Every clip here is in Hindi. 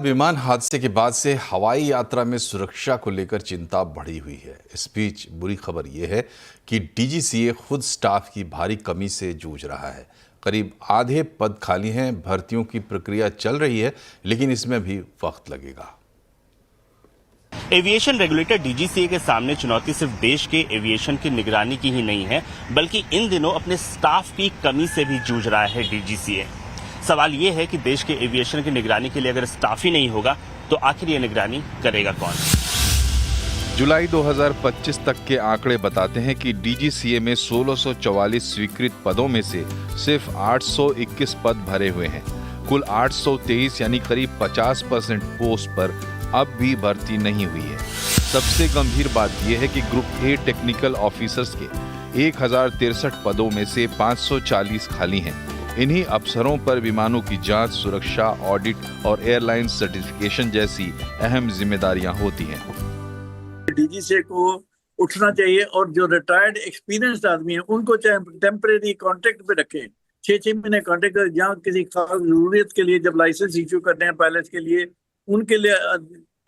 विमान हादसे के बाद से हवाई यात्रा में सुरक्षा को लेकर चिंता बढ़ी हुई है। इस बीच बुरी खबर यह है कि डीजीसीए खुद स्टाफ की भारी कमी से जूझ रहा है। करीब आधे पद खाली हैं, भर्तियों की प्रक्रिया चल रही है, लेकिन इसमें भी वक्त लगेगा। एविएशन रेगुलेटर डीजीसीए के सामने चुनौती सिर्फ देश के एविएशन की निगरानी की ही नहीं है, बल्कि इन दिनों अपने स्टाफ की कमी से भी जूझ रहा है डीजीसीए। सवाल ये है कि देश के एविएशन की निगरानी के लिए अगर स्टाफ ही नहीं होगा तो आखिर ये निगरानी करेगा कौन? जुलाई 2025 तक के आंकड़े बताते हैं कि डीजीसीए में 1644 स्वीकृत पदों में से सिर्फ 821 पद भरे हुए हैं। कुल 823 यानी करीब 50% पोस्ट पर अब भी भर्ती नहीं हुई है। सबसे गंभीर बात यह है कि ग्रुप ए टेक्निकल ऑफिसर्स के 1063 पदों में से 540 खाली हैं। इन्हीं अफसरों पर विमानों की जांच, सुरक्षा, ऑडिट और एयरलाइन सर्टिफिकेशन जैसी अहम जिम्मेदारियां होती हैं। डीजीसीए को उठना चाहिए और जो रिटायर्ड एक्सपीरियंस्ड आदमी है उनको चाहे टेम्परेरी कॉन्ट्रैक्ट पे रखें, 6 महीने कॉन्ट्रैक्ट, जहाँ किसी खास जरूरत के लिए जब लाइसेंस इश्यू करते हैं पायलट्स के लिए, उनके लिए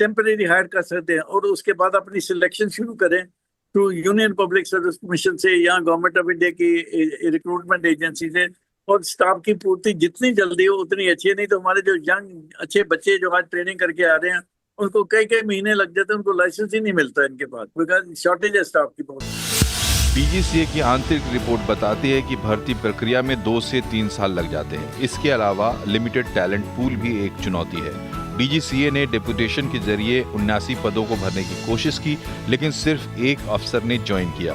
टेम्परेरी हायर कर सकते हैं और उसके बाद अपनी सिलेक्शन शुरू करें through union public service commission से या गवर्नमेंट ऑफ इंडिया की रिक्रूटमेंट एजेंसी से। और स्टाफ की पूर्ति जितनी जल्दी हो उतनी अच्छी है, नहीं तो हमारे जो यंग अच्छे बच्चे जो आज ट्रेनिंग करके आ रहे हैं उनको कई महीने लग जाते हैं, उनको लाइसेंस ही नहीं मिलता इनके पास, बिकॉज शॉर्टेज है स्टाफ की बहुत। डीजीसीए की आंतरिक रिपोर्ट बताती है कि भर्ती प्रक्रिया में 2 से 3 साल लग जाते हैं। इसके अलावा लिमिटेड टैलेंट पूल भी एक चुनौती है। डीजीसीए ने डेपुटेशन के जरिए 79 पदों को भरने की कोशिश की, लेकिन सिर्फ एक अफसर ने ज्वाइन किया।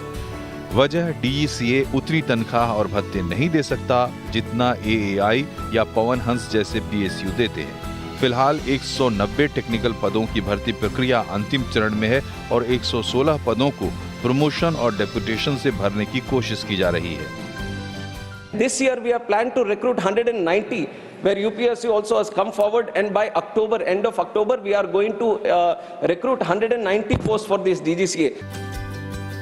वजह, डीजीसीए उतनी तनख्वाह और भत्ते नहीं दे सकता जितना एएआई या पवन हंस जैसे पीएसयू देते हैं। फिलहाल 190 टेक्निकल पदों की भर्ती प्रक्रिया अंतिम चरण में है और 116 पदों को प्रमोशन और डेपुटेशन से भरने की कोशिश की जा रही है। This year we have planned to recruit 190, where UPSC also has come forward, and by October, end of October, we are going to recruit 190 posts for this DGCA.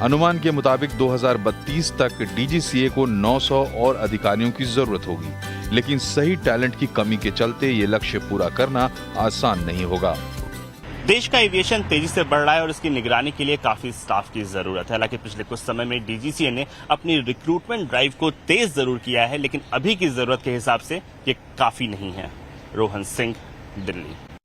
अनुमान के मुताबिक 2032 तक डीजीसीए को 900 और अधिकारियों की जरूरत होगी, लेकिन सही टैलेंट की कमी के चलते ये लक्ष्य पूरा करना आसान नहीं होगा। देश का एविएशन तेजी से बढ़ रहा है और इसकी निगरानी के लिए काफी स्टाफ की जरूरत है। हालांकि पिछले कुछ समय में डीजीसीए ने अपनी रिक्रूटमेंट ड्राइव को तेज जरूर किया है, लेकिन अभी की जरूरत के हिसाब से ये काफी नहीं है। रोहन सिंह, दिल्ली।